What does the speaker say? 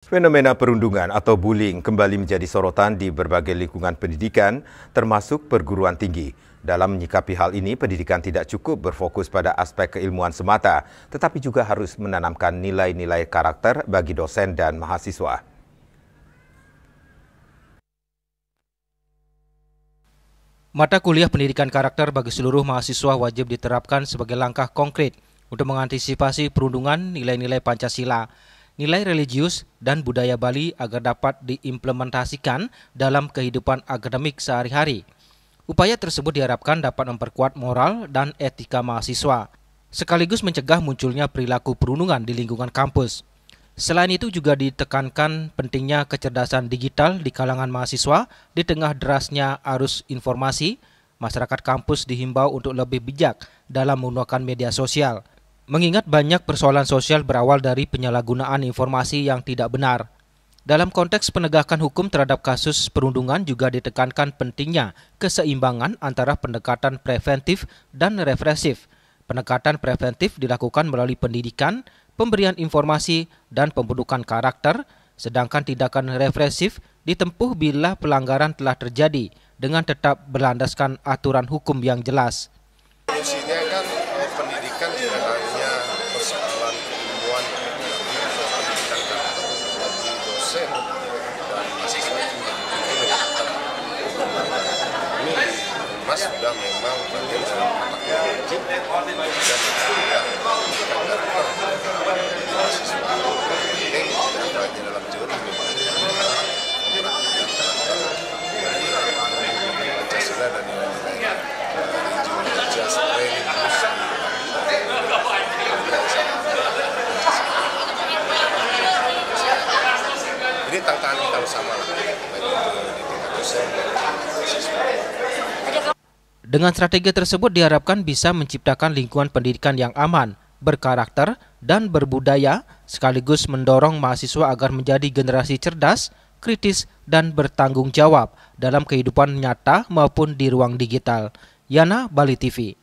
Fenomena perundungan atau bullying kembali menjadi sorotan di berbagai lingkungan pendidikan, termasuk perguruan tinggi. Dalam menyikapi hal ini, pendidikan tidak cukup berfokus pada aspek keilmuan semata, tetapi juga harus menanamkan nilai-nilai karakter bagi dosen dan mahasiswa. Mata kuliah pendidikan karakter bagi seluruh mahasiswa wajib diterapkan sebagai langkah konkret untuk mengantisipasi perundungan nilai-nilai Pancasila, nilai religius, dan budaya Bali agar dapat diimplementasikan dalam kehidupan akademik sehari-hari. Upaya tersebut diharapkan dapat memperkuat moral dan etika mahasiswa, sekaligus mencegah munculnya perilaku perundungan di lingkungan kampus. Selain itu juga ditekankan pentingnya kecerdasan digital di kalangan mahasiswa di tengah derasnya arus informasi. Masyarakat kampus dihimbau untuk lebih bijak dalam menggunakan media sosial, mengingat banyak persoalan sosial berawal dari penyalahgunaan informasi yang tidak benar. Dalam konteks penegakan hukum terhadap kasus perundungan juga ditekankan pentingnya keseimbangan antara pendekatan preventif dan represif. Pendekatan preventif dilakukan melalui pendidikan, pemberian informasi, dan pembentukan karakter, sedangkan tindakan represif ditempuh bila pelanggaran telah terjadi dengan tetap berlandaskan aturan hukum yang jelas. Solusinya kan pendidikan tidak hanya persoalan keilmuan, tapi pendidikan karakter bagi dosen dan mahasiswa juga. Ini Mas sudah memang bagian dari mata kuliah wajib dan karakter mahasiswa. Ini tidak hanya dalam teori, memperhatikan karakter Pancasila dan nilai-nilai ini tantangan kita bersama lah, baik itu di tingkat dosen dan mahasiswa. Dengan strategi tersebut diharapkan bisa menciptakan lingkungan pendidikan yang aman, berkarakter, dan berbudaya, sekaligus mendorong mahasiswa agar menjadi generasi cerdas, kritis, dan bertanggung jawab dalam kehidupan nyata maupun di ruang digital. Yana, Bali TV.